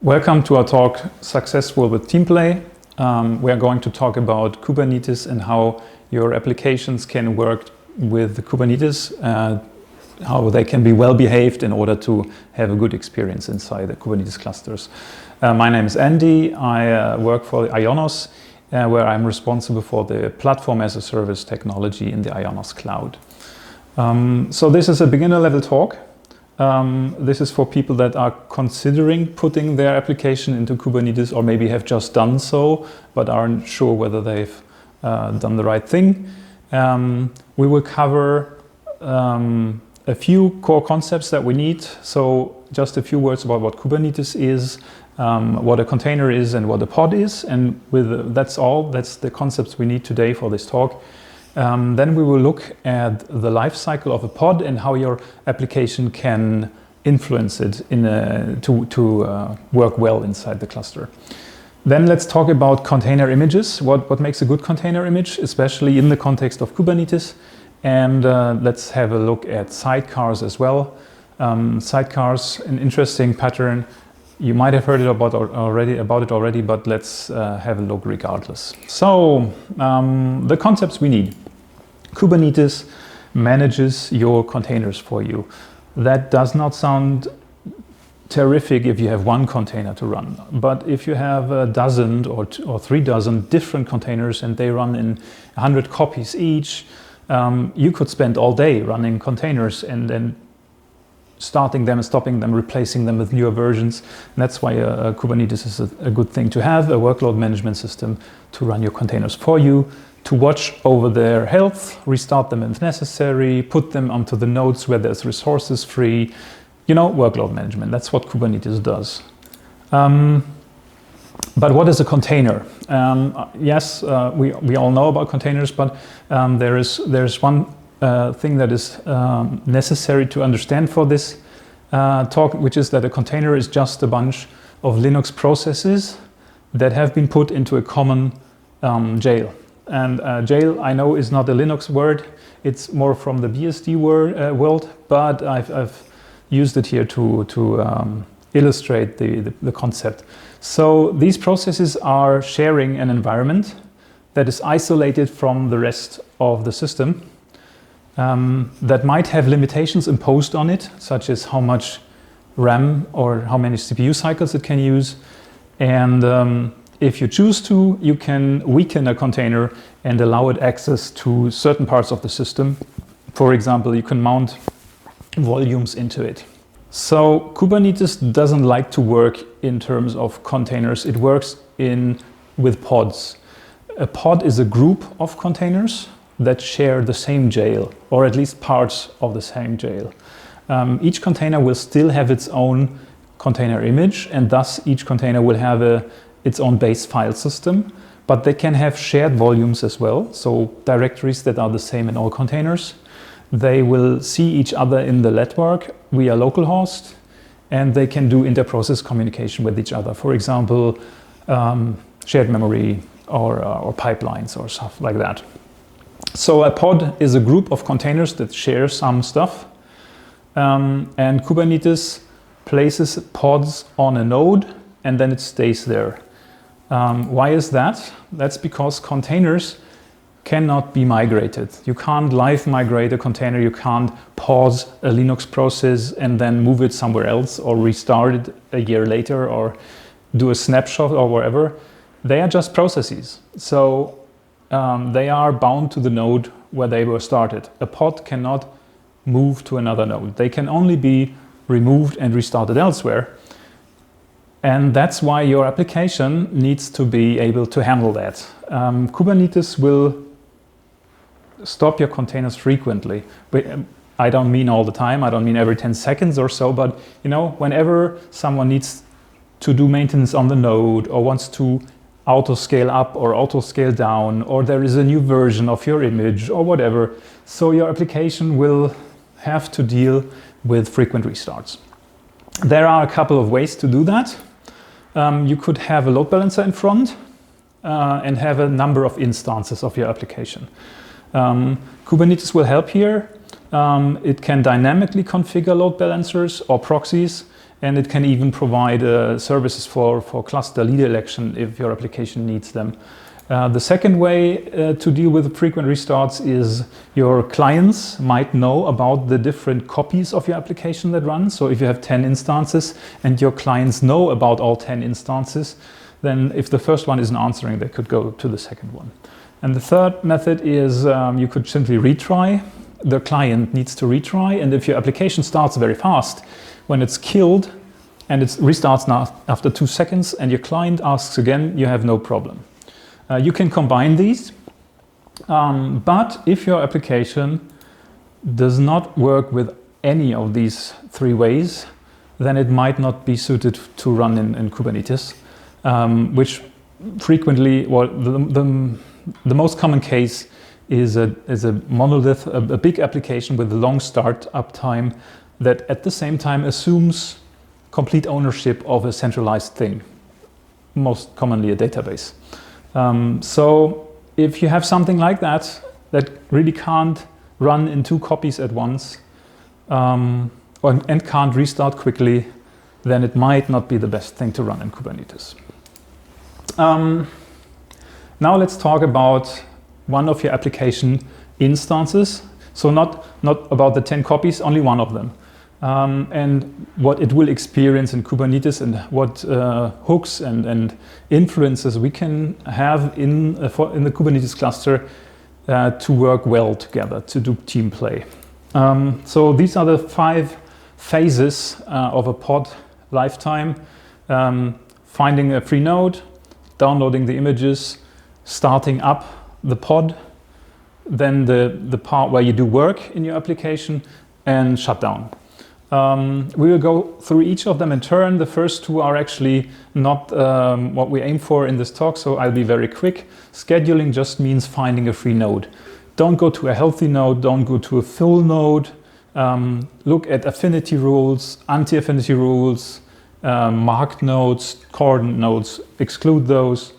Welcome to our talk, Successful with Teamplay. We are going to talk about Kubernetes and how your applications can work with Kubernetes, how they can be well behaved in order to have a good experience inside the Kubernetes clusters. My name is Andy. I work for Ionos, where I'm responsible for the platform as a service technology in the Ionos cloud. So this is a beginner level talk. This is for people that are considering putting their application into Kubernetes or maybe have just done so, but aren't sure whether they've done the right thing. We will cover a few core concepts that we need. So just a few words about what Kubernetes is, what a container is and what a pod is. And that's all. That's the concepts we need today for this talk. Then we will look at the life cycle of a pod and how your application can influence it to work well inside the cluster. Then let's talk about container images, what makes a good container image, especially in the context of Kubernetes. And let's have a look at sidecars as well. Sidecars, an interesting pattern. You might have heard about it already, but let's have a look regardless. So the concepts we need. Kubernetes manages your containers for you. That does not sound terrific if you have one container to run, but if you have a dozen or 3 dozen different containers and they run in 100 copies each, you could spend all day running containers and then starting them and stopping them, replacing them with newer versions. And that's why Kubernetes is a good thing to have, a workload management system to run your containers for you, to watch over their health, restart them if necessary, put them onto the nodes where there's resources free, workload management. That's what Kubernetes does. But what is a container? Yes, we all know about containers, but there's one thing that is necessary to understand for this talk, which is that a container is just a bunch of Linux processes that have been put into a common jail. And jail, I know, is not a Linux word. It's more from the BSD world, but I've used it here to illustrate the concept. So these processes are sharing an environment that is isolated from the rest of the system. That might have limitations imposed on it, such as how much RAM or how many CPU cycles it can use. And if you choose to, you can weaken a container and allow it access to certain parts of the system. For example, you can mount volumes into it. So Kubernetes doesn't like to work in terms of containers. It works with pods. A pod is a group of containers that share the same jail, or at least parts of the same jail. Each container will still have its own container image, and thus each container will have its own base file system, but they can have shared volumes as well, so directories that are the same in all containers. They will see each other in the network via localhost, and they can do inter-process communication with each other. For example, shared memory or pipelines or stuff like that. So a pod is a group of containers that share some stuff, and Kubernetes places pods on a node and then it stays there. Why is that? That's because containers cannot be migrated. You can't live migrate a container, you can't pause a Linux process and then move it somewhere else or restart it a year later or do a snapshot or whatever. They are just processes. So they are bound to the node where they were started. A pod cannot move to another node. They can only be removed and restarted elsewhere. And that's why your application needs to be able to handle that. Kubernetes will stop your containers frequently. I don't mean all the time. I don't mean every 10 seconds or so, but whenever someone needs to do maintenance on the node or wants to auto scale up or auto scale down, or there is a new version of your image or whatever. So your application will have to deal with frequent restarts. There are a couple of ways to do that. You could have a load balancer in front and have a number of instances of your application. Kubernetes will help here It can dynamically configure load balancers or proxies, and it can even provide services for cluster leader election if your application needs them. The second way to deal with frequent restarts is your clients might know about the different copies of your application that run. So if you have 10 instances and your clients know about all 10 instances, then if the first one isn't answering, they could go to the second one. And the third method is you could simply retry. The client needs to retry, and if your application starts very fast, when it's killed and it restarts now after 2 seconds and your client asks again, you have no problem. You can combine these, but if your application does not work with any of these 3 ways, then it might not be suited to run in Kubernetes, which frequently, well, the most common case is a monolith, a big application with a long start-up time that at the same time assumes complete ownership of a centralized thing, most commonly a database. So if you have something like that really can't run in 2 copies at once and can't restart quickly, then it might not be the best thing to run in Kubernetes. Now let's talk about one of your application instances. So not about the 10 copies, only one of them. And what it will experience in Kubernetes and what hooks and influences we can have in the Kubernetes cluster to work well together, to do team play. So these are the 5 phases of a pod lifetime. Finding a free node, downloading the images, starting up the pod, then the part where you do work in your application, and shutdown. We will go through each of them in turn. The first 2 are actually not what we aim for in this talk, so I'll be very quick. Scheduling just means finding a free node. Don't go to a healthy node, don't go to a full node. Look at affinity rules, anti-affinity rules, marked nodes, coordinate nodes, exclude those.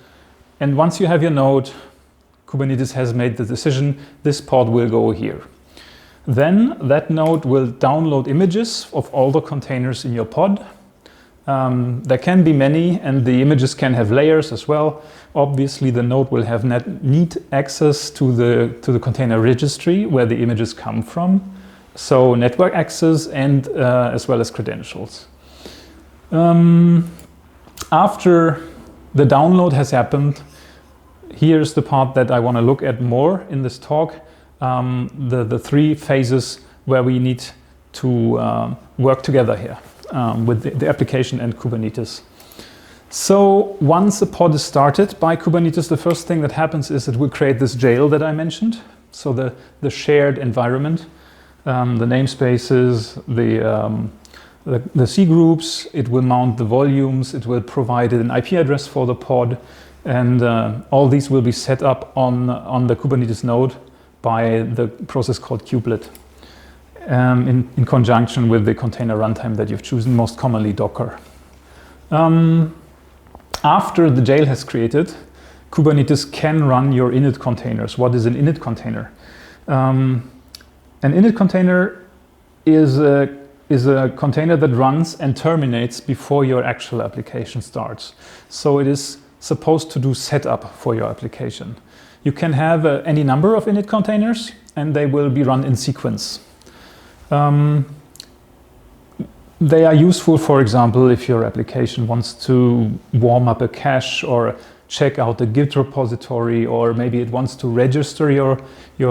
And once you have your node, Kubernetes has made the decision, this pod will go here. Then that node will download images of all the containers in your pod. There can be many, and the images can have layers as well. Obviously, the node will have neat access to the container registry where the images come from. So network access and as well as credentials. After the download has happened, here's the part that I want to look at more in this talk. The 3 phases where we need to work together here with the application and Kubernetes. So once a pod is started by Kubernetes, the first thing that happens is it will create this jail that I mentioned. So the shared environment, the namespaces, the C groups, it will mount the volumes, it will provide an IP address for the pod, and all these will be set up on the Kubernetes node by the process called kubelet in conjunction with the container runtime that you've chosen, most commonly Docker. After the jail has created, Kubernetes can run your init containers. What is an init container? An init container is a container that runs and terminates before your actual application starts. So it is supposed to do setup for your application. You can have any number of init containers, and they will be run in sequence. They are useful, for example, if your application wants to warm up a cache or check out the Git repository, or maybe it wants to register your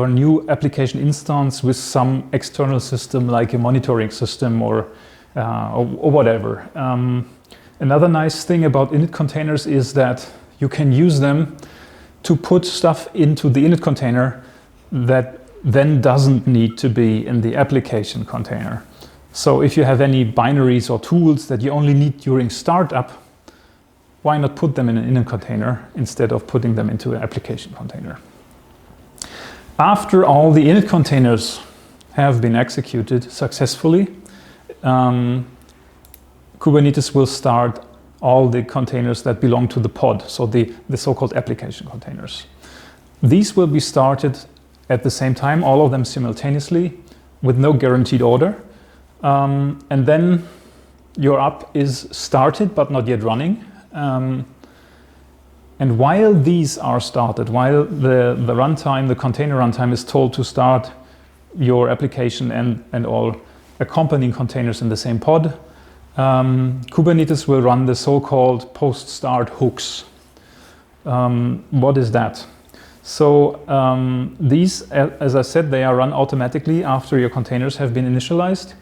new application instance with some external system like a monitoring system or whatever. Another nice thing about init containers is that you can use them to put stuff into the init container that then doesn't need to be in the application container. So if you have any binaries or tools that you only need during startup, why not put them in an init container instead of putting them into an application container? After all the init containers have been executed successfully, Kubernetes will start all the containers that belong to the pod, so the so-called application containers. These will be started at the same time, all of them simultaneously, with no guaranteed order. And then your app is started but not yet running. And while these are started, while the runtime, the container runtime is told to start your application and all accompanying containers in the same pod, Kubernetes will run the so-called post-start hooks. What is that? So these, as I said, they are run automatically after your containers have been initialized.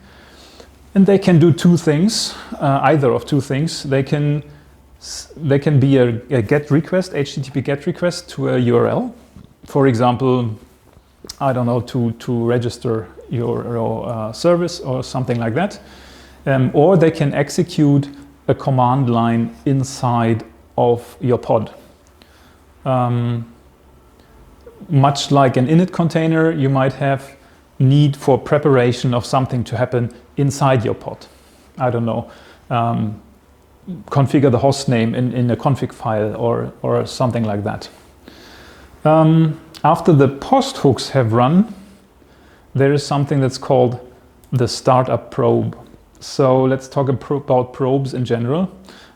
And they can do two things, either of two things. They can be a GET request, HTTP GET request to a URL. For example, I don't know, to register your service or something like that. Or they can execute a command line inside of your pod. Much like an init container, you might have need for preparation of something to happen inside your pod. I don't know, configure the host name in a config file or something like that. After the post hooks have run, there is something that's called the startup probe. So let's talk about probes in general.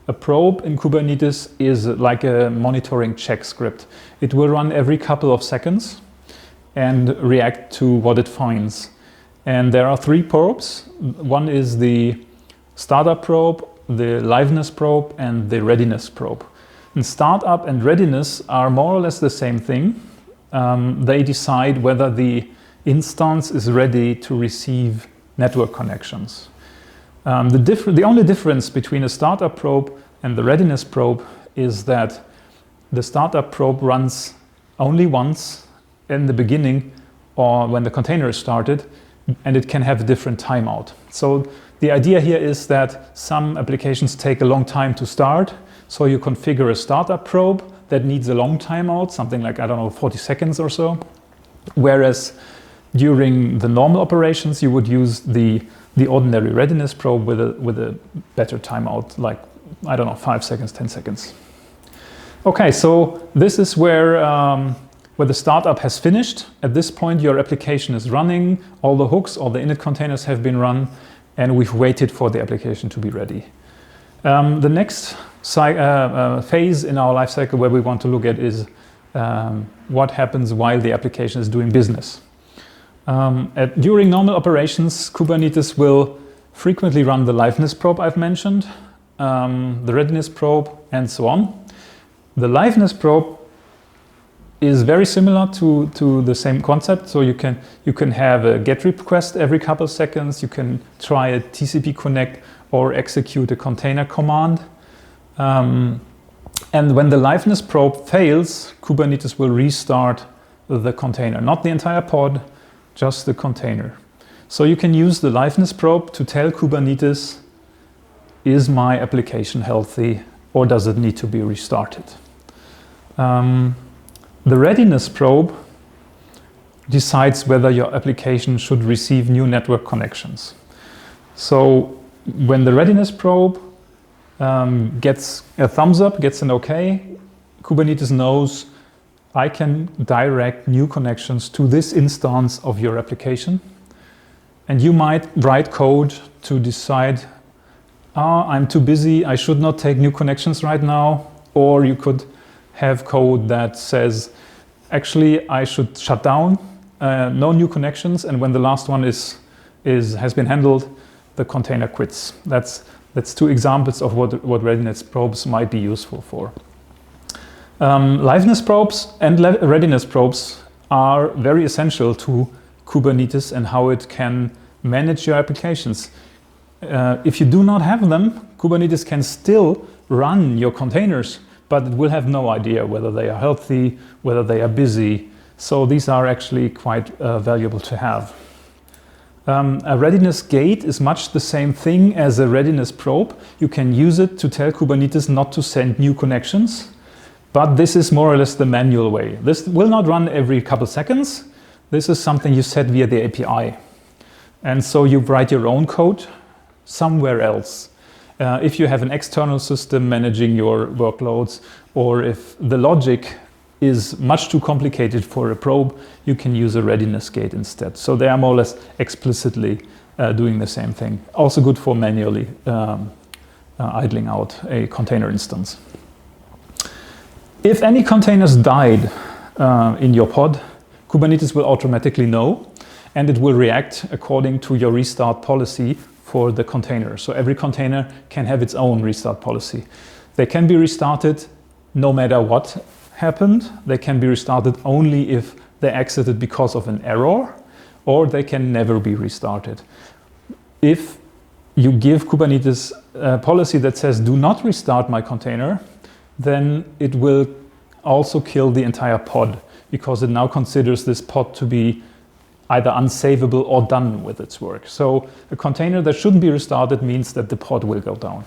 A probe in Kubernetes is like a monitoring check script. It will run every couple of seconds and react to what it finds. And there are three probes. One is the startup probe, the liveness probe, and the readiness probe. And startup and readiness are more or less the same thing. They decide whether the instance is ready to receive network connections. The only difference between a startup probe and the readiness probe is that the startup probe runs only once in the beginning or when the container is started, and it can have a different timeout. So the idea here is that some applications take a long time to start, so you configure a startup probe that needs a long timeout, something like, I don't know, 40 seconds or so. Whereas during the normal operations, you would use the ordinary readiness probe with a better timeout, like, I don't know, 5 seconds, 10 seconds. Okay, so this is where the startup has finished. At this point, your application is running, all the hooks, all the init containers have been run, and we've waited for the application to be ready. The next phase in our lifecycle where we want to look at is what happens while the application is doing business. During normal operations, Kubernetes will frequently run the liveness probe I've mentioned, the readiness probe, and so on. The liveness probe is very similar to the same concept. So you can have a GET request every couple of seconds. You can try a TCP connect or execute a container command. And when the liveness probe fails, Kubernetes will restart the container, not the entire pod, just the container. So you can use the liveness probe to tell Kubernetes, is my application healthy or does it need to be restarted? The readiness probe decides whether your application should receive new network connections. So when the readiness probe gets a thumbs up, gets an OK, Kubernetes knows I can direct new connections to this instance of your application. And you might write code to decide, I'm too busy, I should not take new connections right now. Or you could have code that says, actually, I should shut down, no new connections, and when the last one has been handled, the container quits. That's two examples of what readiness probes might be useful for. Liveness probes and readiness probes are very essential to Kubernetes and how it can manage your applications. If you do not have them, Kubernetes can still run your containers, but it will have no idea whether they are healthy, whether they are busy. So these are actually quite valuable to have. A readiness gate is much the same thing as a readiness probe. You can use it to tell Kubernetes not to send new connections, but this is more or less the manual way. This will not run every couple seconds. This is something you set via the API. And so you write your own code somewhere else. If you have an external system managing your workloads, or if the logic is much too complicated for a probe, you can use a readiness gate instead. So they are more or less explicitly doing the same thing. Also good for manually idling out a container instance. If any containers died in your pod, Kubernetes will automatically know, and it will react according to your restart policy for the container. So every container can have its own restart policy. They can be restarted no matter what happened. They can be restarted only if they exited because of an error, or they can never be restarted. If you give Kubernetes a policy that says do not restart my container, then it will also kill the entire pod, because it now considers this pod to be either unsavable or done with its work. So a container that shouldn't be restarted means that the pod will go down.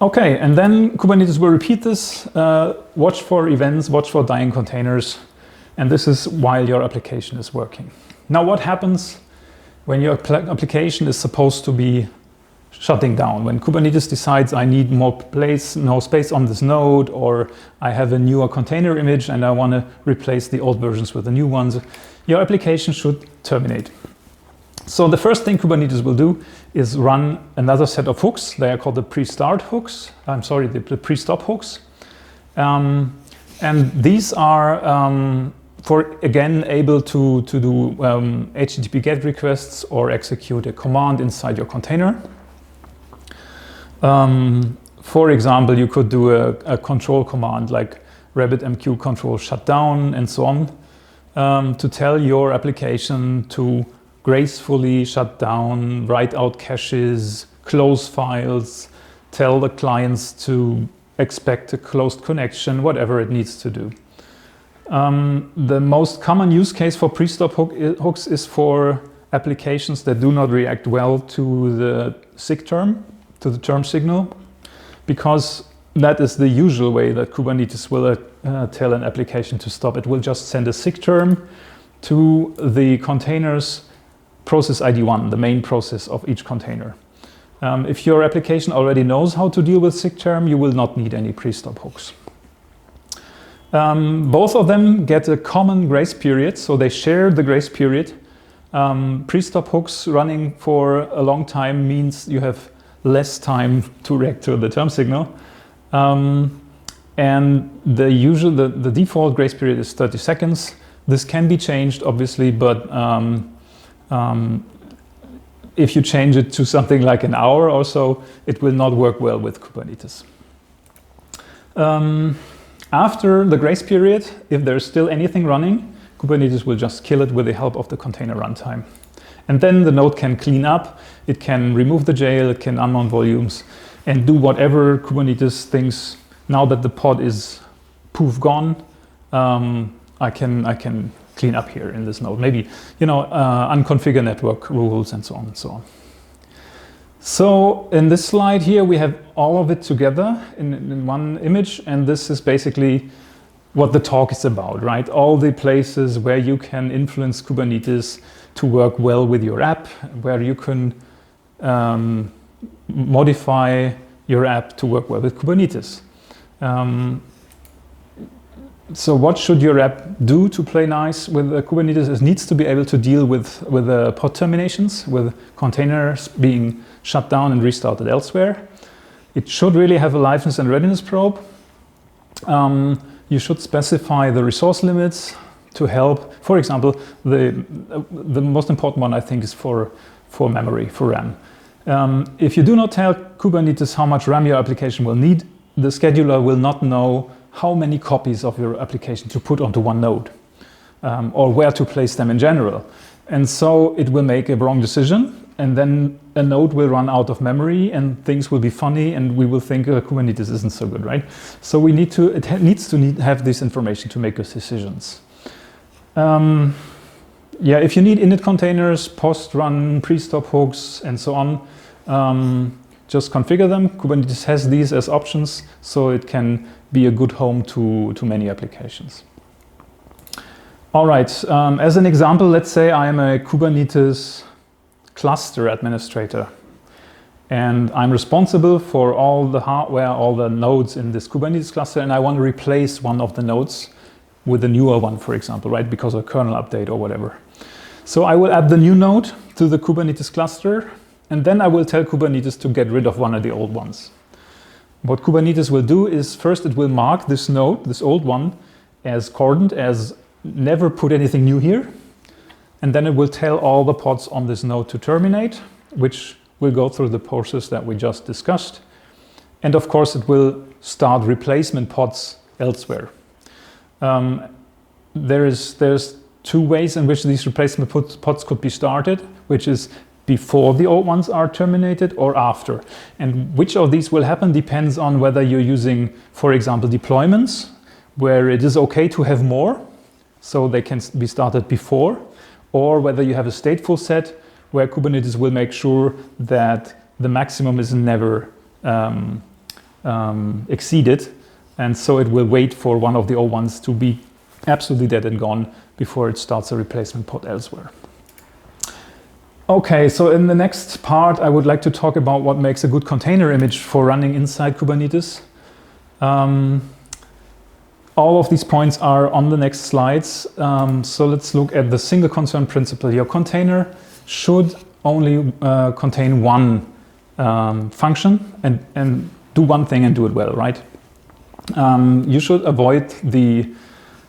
Okay, and then Kubernetes will repeat this, watch for events, watch for dying containers, and this is while your application is working. Now what happens when your application is supposed to be shutting down? When Kubernetes decides I need more space on this node, or I have a newer container image and I want to replace the old versions with the new ones, your application should terminate. So the first thing Kubernetes will do is run another set of hooks. They are called the pre-start hooks. The pre-stop hooks. And these are, again, able to do HTTP GET requests or execute a command inside your container. For example, you could do a control command like rabbitmq control shutdown and so on, to tell your application to gracefully shut down, write out caches, close files, tell the clients to expect a closed connection, whatever it needs to do. The most common use case for pre-stop hooks is for applications that do not react well to the SIG term, to the term signal, because that is the usual way that Kubernetes will tell an application to stop. It will just send a SIG term to the container's process ID1, the main process of each container. If your application already knows how to deal with SIG term, you will not need any pre-stop hooks. Both of them get a common grace period, so they share the grace period. Pre-stop hooks running for a long time means you have less time to react to the term signal. And the default grace period is 30 seconds. This can be changed, obviously, but if you change it to something like an hour or so, it will not work well with Kubernetes. After the grace period, if there's still anything running, Kubernetes will just kill it with the help of the container runtime. And then the node can clean up, it can remove the jail, it can unmount volumes, and do whatever Kubernetes thinks. Now that the pod is poof gone, I can clean up here in this node. Maybe, unconfigure network rules and so on and so on. So in this slide here, we have all of it together in one image, and this is basically what the talk is about, right? All the places where you can influence Kubernetes to work well with your app, where you can modify your app to work well with Kubernetes. So what should your app do to play nice with Kubernetes? It needs to be able to deal with pod terminations, with containers being shut down and restarted elsewhere. It should really have a liveness and readiness probe. You should specify the resource limits to help. For example, the most important one I think is for memory, for RAM. If you do not tell Kubernetes how much RAM your application will need, the scheduler will not know how many copies of your application to put onto one node, or where to place them in general. And so it will make a wrong decision, and then a node will run out of memory and things will be funny and we will think Kubernetes isn't so good, right? So it needs to have this information to make those decisions. If you need init containers, post-run, pre-stop hooks, and so on, just configure them. Kubernetes has these as options, so it can be a good home to many applications. All right, as an example, let's say I am a Kubernetes cluster administrator, And I'm responsible for all the hardware, all the nodes in this Kubernetes cluster, and I want to replace one of the nodes with a newer one, for example, right? Because of a kernel update or whatever. So I will add the new node to the Kubernetes cluster, and then I will tell Kubernetes to get rid of one of the old ones. What Kubernetes will do is first it will mark this node, this old one, as cordoned, as never put anything new here. And then it will tell all the pods on this node to terminate, which will go through the process that we just discussed. And of course, it will start replacement pods elsewhere. There's two ways in which these replacement pods could be started, which is before the old ones are terminated or after. And which of these will happen depends on whether you're using, for example, deployments, where it is okay to have more, so they can be started before, or whether you have a stateful set where Kubernetes will make sure that the maximum is never exceeded. And so it will wait for one of the old ones to be absolutely dead and gone before it starts a replacement pod elsewhere. Okay, so in the next part, I would like to talk about what makes a good container image for running inside Kubernetes. All of these points are on the next slides. So let's look at the single concern principle. Your container should only contain one function and do one thing and do it well, right? You should avoid the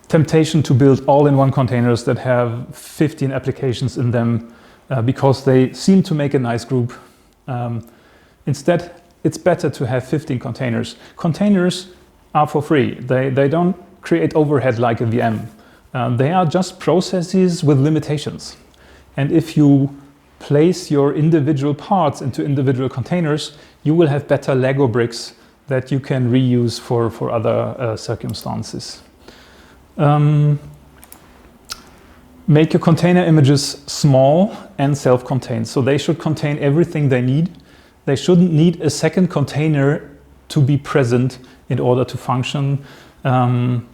temptation to build all-in-one containers that have 15 applications in them because they seem to make a nice group. Instead, it's better to have 15 containers. Containers are for free. They don't create overhead like a VM. They are just processes with limitations. And if you place your individual parts into individual containers, you will have better Lego bricks that you can reuse for other circumstances. Make your container images small and self-contained. So they should contain everything they need. They shouldn't need a second container to be present in order to function. And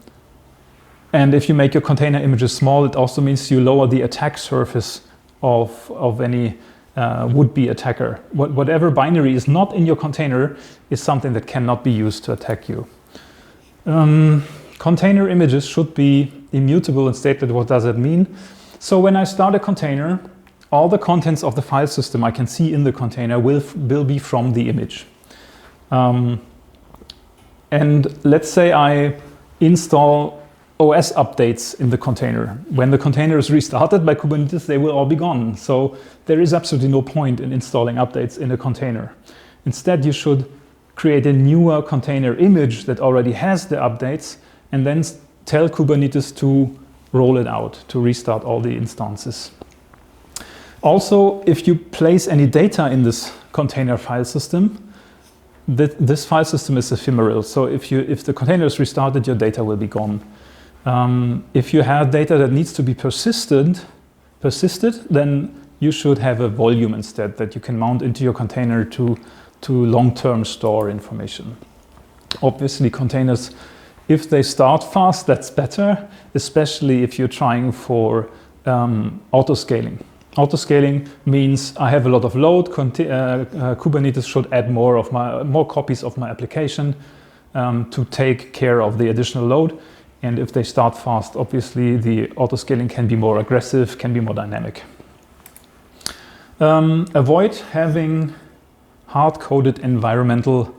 if you make your container images small, it also means you lower the attack surface of any would-be attacker. Whatever binary is not in your container is something that cannot be used to attack you. Container images should be immutable and stateless. What does that mean? So when I start a container, all the contents of the file system I can see in the container will be from the image. And let's say I install OS updates in the container. When the container is restarted by Kubernetes, they will all be gone. So there is absolutely no point in installing updates in a container. Instead, you should create a newer container image that already has the updates and then tell Kubernetes to roll it out, to restart all the instances. Also, if you place any data in this container file system, this file system is ephemeral. So if the container is restarted, your data will be gone. If you have data that needs to be persisted, then you should have a volume instead that you can mount into your container to long-term store information. Obviously, containers, if they start fast, that's better, especially if you're trying for auto-scaling. Auto-scaling means I have a lot of load. Kubernetes should add more copies of my application to take care of the additional load. And if they start fast, obviously the auto-scaling can be more aggressive, can be more dynamic. Avoid having hard-coded environmental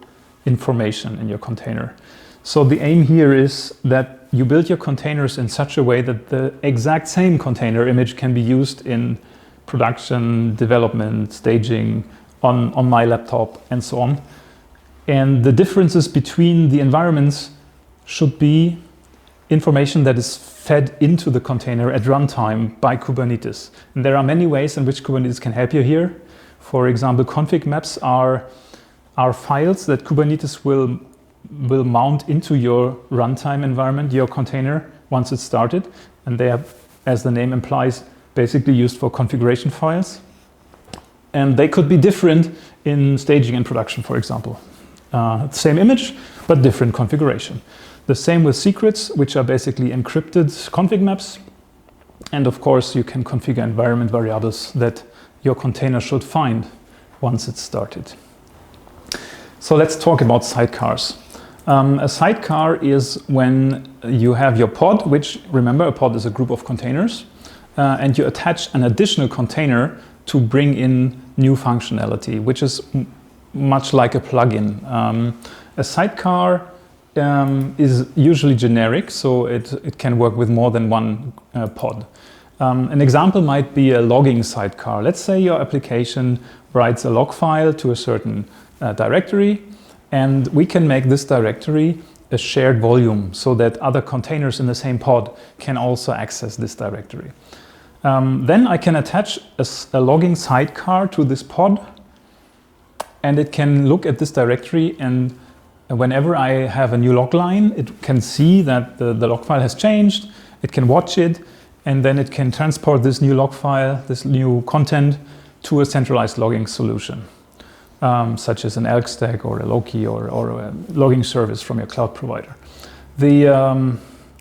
information in your container. So the aim here is that you build your containers in such a way that the exact same container image can be used in production, development, staging, on my laptop, and so on. And the differences between the environments should be information that is fed into the container at runtime by Kubernetes. And there are many ways in which Kubernetes can help you here. For example, config maps are files that Kubernetes will mount into your runtime environment, your container, once it's started. And they are, as the name implies, basically used for configuration files. And they could be different in staging and production, for example. Same image, but different configuration. The same with secrets, which are basically encrypted config maps. And of course, you can configure environment variables that your container should find once it's started. So let's talk about sidecars. A sidecar is when you have your pod, which, remember, a pod is a group of containers, and you attach an additional container to bring in new functionality, which is much like a plugin. A sidecar is usually generic, so it can work with more than one pod. An example might be a logging sidecar. Let's say your application writes a log file to a certain directory, and we can make this directory a shared volume so that other containers in the same pod can also access this directory. Then I can attach a logging sidecar to this pod, and it can look at this directory, and whenever I have a new log line, it can see that the log file has changed, it can watch it, and then it can transport this new log file, this new content, to a centralized logging solution, such as an Elk Stack or a Loki or a logging service from your cloud provider. The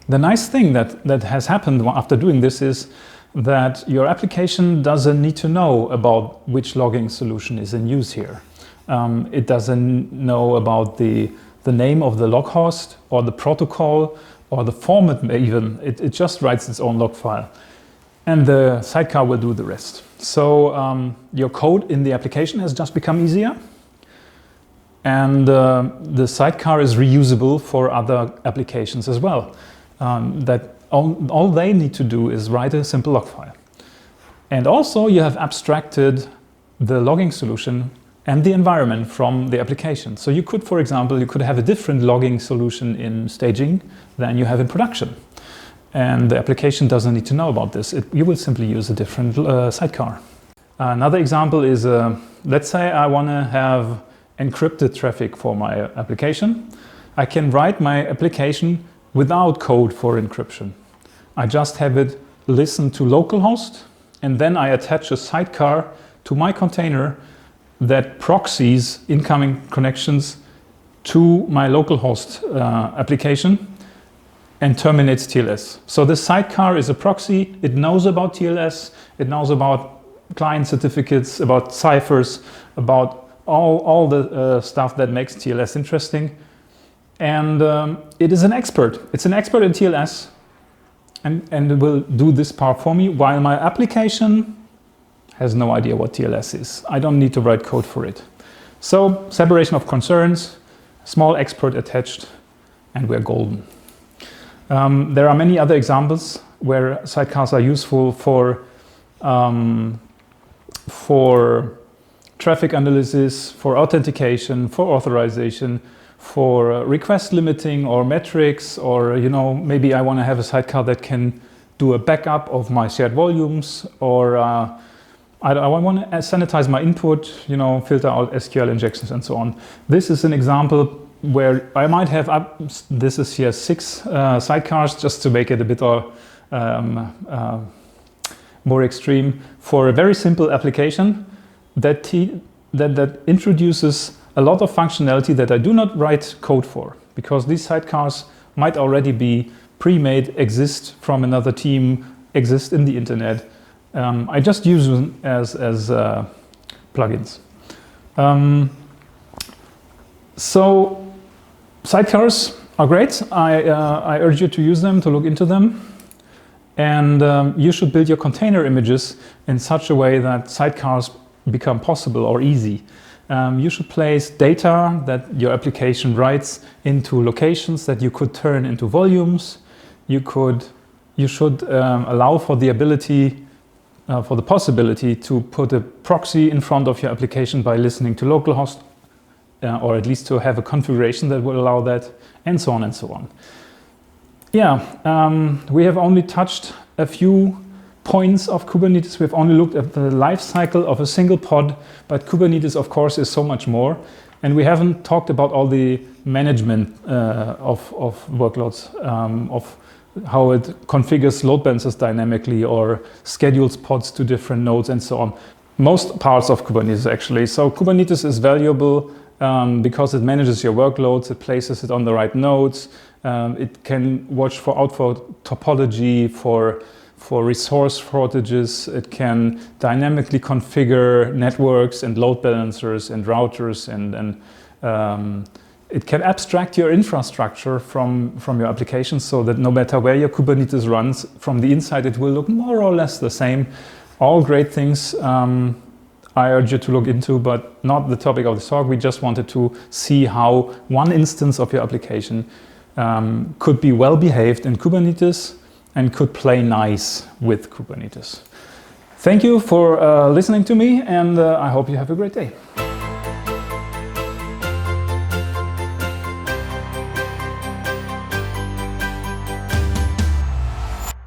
nice thing that has happened after doing this is that your application doesn't need to know about which logging solution is in use here. It doesn't know about the name of the log host or the protocol or the format even. It just writes its own log file, and the sidecar will do the rest. So your code in the application has just become easier, and the sidecar is reusable for other applications as well. That all they need to do is write a simple log file. And also you have abstracted the logging solution and the environment from the application. So you could, for example, you could have a different logging solution in staging than you have in production. And the application doesn't need to know about this. You will simply use a different sidecar. Another example is, let's say I want to have encrypted traffic for my application. I can write my application without code for encryption. I just have it listen to localhost, and then I attach a sidecar to my container that proxies incoming connections to my localhost application and terminates TLS. So the sidecar is a proxy. It knows about TLS. It knows about client certificates, about ciphers, about all the stuff that makes TLS interesting. And it is an expert. It's an expert in TLS, and it will do this part for me, while my application has no idea what TLS is. I don't need to write code for it. So separation of concerns, small expert attached, and we're golden. There are many other examples where sidecars are useful for traffic analysis, for authentication, for authorization, for request limiting or metrics, or maybe I want to have a sidecar that can do a backup of my shared volumes, or I want to sanitize my input, filter out SQL injections and so on. This is an example where I might have this is here 6 sidecars, just to make it a bit more extreme, for a very simple application that introduces a lot of functionality that I do not write code for, because these sidecars might already be pre-made, exist from another team, exist in the internet. I just use them as plugins. So sidecars are great. I urge you to use them, to look into them. And you should build your container images in such a way that sidecars become possible or easy. You should place data that your application writes into locations that you could turn into volumes. You should allow for the ability, for the possibility to put a proxy in front of your application by listening to localhost, or at least to have a configuration that will allow that, and so on and so on. Yeah, we have only touched a few points of Kubernetes. We've only looked at the life cycle of a single pod, but Kubernetes, of course, is so much more. And we haven't talked about all the management of workloads, of how it configures load balancers dynamically or schedules pods to different nodes and so on. Most parts of Kubernetes, actually. So Kubernetes is valuable because it manages your workloads, it places it on the right nodes, it can watch out for topology, for resource shortages, it can dynamically configure networks and load balancers and routers and It can abstract your infrastructure from your applications so that no matter where your Kubernetes runs, from the inside it will look more or less the same. All great things I urge you to look into, but not the topic of this talk. We just wanted to see how one instance of your application could be well behaved in Kubernetes and could play nice with Kubernetes. Thank you for listening to me, and I hope you have a great day.